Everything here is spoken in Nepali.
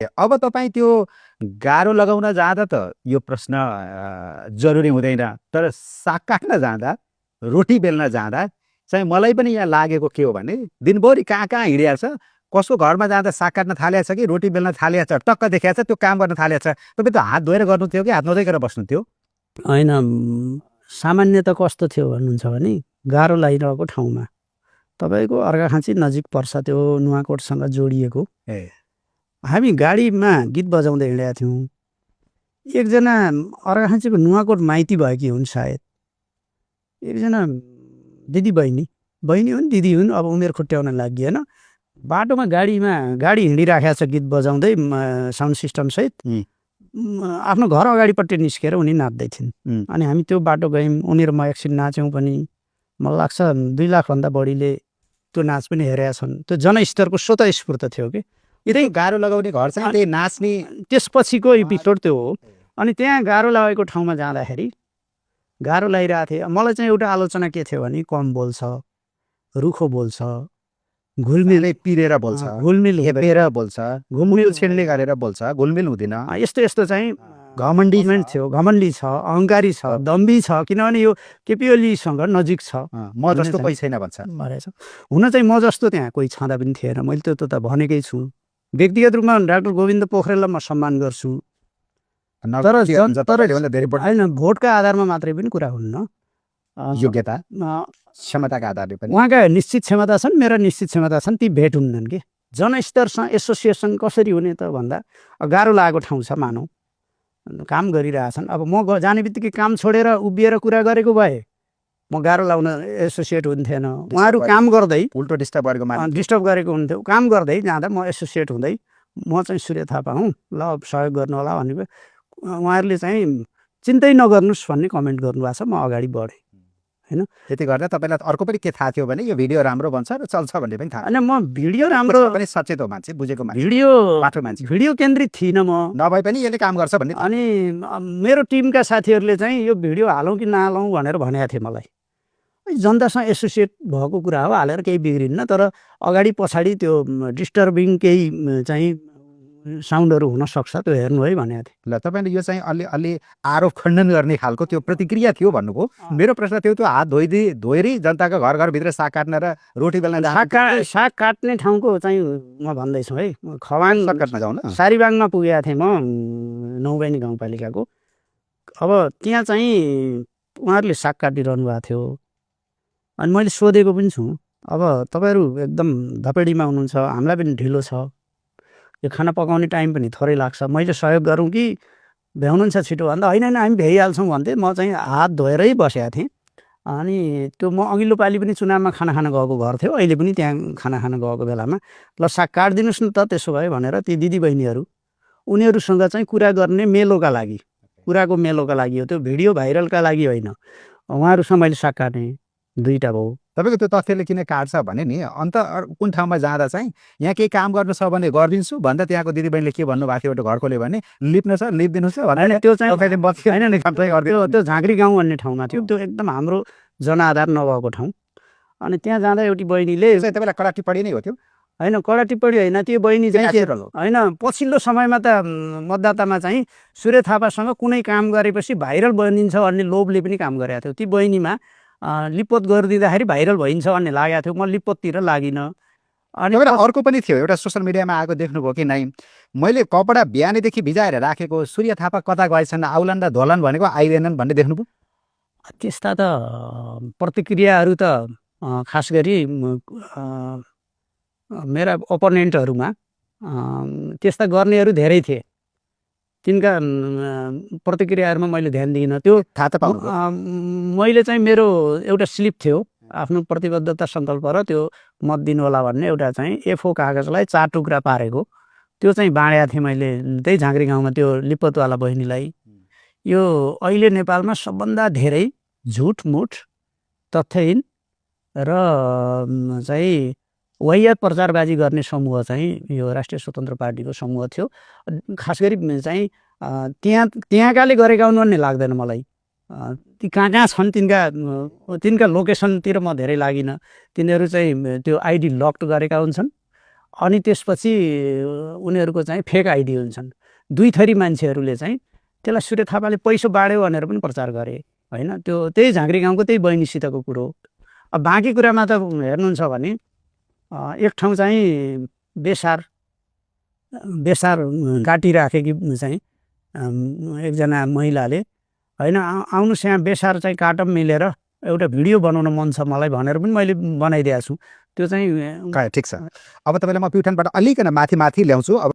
अब तपाईँ त्यो गाह्रो लगाउन जाँदा त यो प्रश्न जरुरी हुँदैन, तर साग काट्न जाँदा, रोटी बेल्न जाँदा चाहिँ मलाई पनि यहाँ लागेको के हो भने दिनभरि कहाँ कहाँ हिँडिया छ, कसको घरमा जाँदा साग काट्न थालिया छ कि रोटी बेल्न थालिया छ, टक्क देखिया छ त्यो काम गर्न थालिया छ। तपाईँ त हात धोएर गर्नु थियो कि हात नधोइकन बस्नु थियो? होइन, सामान्य त कस्तो थियो भन्नुहुन्छ भने गाह्रो लागिरहेको ठाउँमा तपाईँको अर्घाखाँची नजिक पर्छ, त्यो नुवाकोटसँग जोडिएको। हामी गाडीमा गीत बजाउँदै हिँडेका थियौँ। एकजना अर्घाखाँचीको नुवाकोट माइती भएकी हुन् सायद, एकजना दिदी बहिनी हुन्, दिदी हुन्, अब उमेर खुट्याउन लागि होइन। बाटोमा गाडी हिँडिराखेको छ गीत बजाउँदै साउन्ड सिस्टमसहित। आफ्नो घर अगाडिपट्टि निस्केर उनी नाच्दै थिइन्। अनि हामी त्यो बाटो गयौँ, उनी र म एकछिन नाच्यौँ पनि। मलाई लाग्छ 2 लाखभन्दा बढीले त्यो नाच पनि हेरेका छन्। त्यो जनस्तरको स्वतस्फूर्त थियो कि यतै गाह्रो लगाउने घर चाहिँ त्यही नाच्ने त्यसपछिको एपिसोड त्यो हो। अनि त्यहाँ गाह्रो लागेको ठाउँमा जाँदाखेरि गाह्रो लागिरहेको थिएँ। मलाई चाहिँ एउटा आलोचना के थियो भने कम बोल्छ, रुखो बोल्छ, घुलमिल पिरेर बोल्छ, घुलमिल हेपेर बोल्छ, घुलमिल छेड्ने गरेर बोल्छ, घुलमिल हुँदैन। यस्तो चाहिँ घमण्डीमेन्ट थियो, घमण्डी छ, अहङ्कारी छ, दम्बी छ। किनभने यो केपी ओलीसँग नजिक छ। म जस्तो कोही छैन भन्छ। हुन चाहिँ म जस्तो त्यहाँ कोही छँदा पनि थिएन। मैले त्यो त भनेकै छु। व्यक्तिगत रूपमा डाक्टर गोविन्द पोखरेललाई म सम्मान गर्छु, तर होइन, भोटका आधारमा मात्रै पनि कुरा हुन्न, योग्यता क्षमताका आधारले पनि उहाँका निश्चित क्षमता छन्, मेरा निश्चित क्षमता छन्, ती भेट हुन्नन् कि। जनस्तरसँग एसोसिएसन कसरी हुने त भन्दा गाह्रो लागेको ठाउँ छ, मानौँ काम गरिरहेछन्। अब म जाने बित्तिकै काम छोडेर उभिएर कुरा गरेको भए म गाह्रो लाउन एसोसिएट हुन्थेन। उहाँहरू काम गर्दै उल्टो डिस्टर्ब गरेको हुन्थ्यो। काम गर्दै जाँदा म एसोसिएट हुँदै म चाहिँ सूर्य थापा हुँ, ल सहयोग गर्नु होला भने उहाँहरूले चाहिँ चिन्तै नगर्नुहोस् भन्ने कमेन्ट गर्नुभएको छ। म अगाडि बढेँ होइन। त्यति गर्दा तपाईँलाई अर्को पनि के थाहा थियो भने यो भिडियो राम्रो बन्छ र चल्छ भन्ने पनि थाहा? होइन, म भिडियो राम्रो पनि सचेत हो मान्छे, बुझेको मान्छे, भिडियो केन्द्रित थिइनँ म। नभए पनि यसले काम गर्छ भन्ने। अनि मेरो टिमका साथीहरूले चाहिँ यो भिडियो हालौँ कि नहालौँ भनेर भनेको थिए मलाई। जनतासँग एसोसिएट भएको कुरा हो, हालेर केही बिग्रिन्न, तर अगाडि पछाडि त्यो डिस्टर्बिङ केही चाहिँ साउन्डहरू हुनसक्छ, त्यो हेर्नु है भनेको थिएँ। ल, तपाईँले यो चाहिँ अलि आरोप खण्डन गर्ने खालको त्यो प्रतिक्रिया थियो भन्नुभयो। मेरो प्रश्न थियो त्यो हात धोएरै जनताको घरभित्र साग काट्न र रोटी बेल्न साग काट्ने ठाउँको चाहिँ म भन्दैछु है। खवाङ काट्न जाउँ न, सारीबाङमा पुगेको थिएँ म, नौबेनी गाउँपालिकाको। अब त्यहाँ चाहिँ उहाँहरूले साग काटिरहनु भएको थियो। अनि मैले सोधेको पनि छु, अब तपाईँहरू एकदम धपेडीमा हुनुहुन्छ, हामीलाई पनि ढिलो छ, यो खाना पकाउने टाइम पनि थोरै लाग्छ, मैले सहयोग गरौँ कि भ्याउनुहुन्छ छिटो भन्दा होइन हामी भ्याइहाल्छौँ भन्थे। म चाहिँ हात धोएरै बसेको थिएँ। अनि त्यो म अघिल्लो पालि पनि चुनावमा खाना खान गएको घर थियो, अहिले पनि त्यहाँ खाना खान गएको बेलामा ल साग काटिदिनुहोस् न त त्यसो भए भनेर ती दिदीबहिनीहरू उनीहरूसँग चाहिँ कुरा गर्ने मेलोका लागि, कुराको मेलोका लागि हो, त्यो भिडियो भाइरलका लागि होइन। उहाँहरूसँग मैले साग काटेँ, 2टा भयो। तपाईँको त्यो तथ्यले किन काट्छ भने नि, अन्त कुन ठाउँमा जाँदा चाहिँ यहाँ केही काम गर्नु छ भने गरिदिन्छु भन्दा त्यहाँको दिदीबहिनीले के भन्नुभएको थियो, एउटा घरकोले भने लिप्न छ लिपिदिनुहोस् होइन, त्यो चाहिँ त्यो झाँक्री गाउँ भन्ने ठाउँमा थियो। त्यो एकदम हाम्रो जनआधार नभएको ठाउँ। अनि त्यहाँ जाँदा एउटी बहिनीले तपाईँलाई कडा टिप्पणी नै हो त्यो? होइन, कडा टिप्पणी होइन, त्यो बहिनी चाहिँ होइन, पछिल्लो समयमा त मतदातामा चाहिँ सूर्य थापासँग कुनै काम गरेपछि भाइरल बनिन्छ भन्ने लोभले पनि काम गरेको थियो। ती बहिनीमा लिपोत गरिदिँदाखेरि भाइरल भइन्छ भन्ने लागेको थियो। म लिपोततिर लागिनँ। अनि अर्को पनि थियो, एउटा सोसियल मिडियामा आएको देख्नुभयो कि नै, मैले कपडा बिहानैदेखि भिजाएर राखेको, सूर्य थापा कता गएछन्, आउलान् र धोलान् भनेको आइदिएनन् भन्ने देख्नुभयो? त्यस्ता त प्रतिक्रियाहरू त खास गरी मेरा ओपोनेन्टहरूमा त्यस्ता गर्नेहरू धेरै थिए। तिनका प्रतिक्रियाहरूमा मैले ध्यान दिइनँ। त्यो थाहा त पाउनु, मैले चाहिँ मेरो एउटा स्लिप थियो, आफ्नो प्रतिबद्धता सङ्कल्प र त्यो मत दिनु होला भन्ने एउटा चाहिँ A4 कागजलाई 4 टुक्रा पारेको, त्यो चाहिँ बाँडेको थिएँ मैले त्यही झाँक्री गाउँमा त्यो लिपतवाला बहिनीलाई। यो अहिले नेपालमा सबभन्दा धेरै झुटमुठ, तथ्यहीन र चाहिँ वाहियात प्रचारबाजी गर्ने समूह चाहिँ यो राष्ट्रिय स्वतन्त्र पार्टीको समूह थियो। खास गरी चाहिँ त्यहाँकाले गरेका हुन् भन्ने लाग्दैन मलाई। ती कहाँ छन् तिनका लोकेसनतिर म धेरै लागिनँ। तिनीहरू चाहिँ त्यो आइडी लक्ड गरेका हुन्छन्। अनि त्यसपछि उनीहरूको चाहिँ फेक आइडी हुन्छन्। दुई थरी मान्छेहरूले चाहिँ त्यसलाई सूर्य थापाले पैसो बाँड्यो भनेर पनि प्रचार गरे होइन। त्यो त्यही झाँक्री गाउँको त्यही बहिनीसितको कुरो हो। अब बाँकी कुरामा त हेर्नुहुन्छ भने एक ठाउँ चाहिँ बेसार काटिराखेकी चाहिँ एकजना महिलाले होइन आउनुहोस् यहाँ बेसार चाहिँ काटम मिलेर एउटा भिडियो बनाउन मन छ मलाई भनेर पनि मैले बनाइदिएको छु। त्यो चाहिँ ठिक छ। अब तपाईँलाई म प्युठानबाट अलिकन माथि ल्याउँछु। अब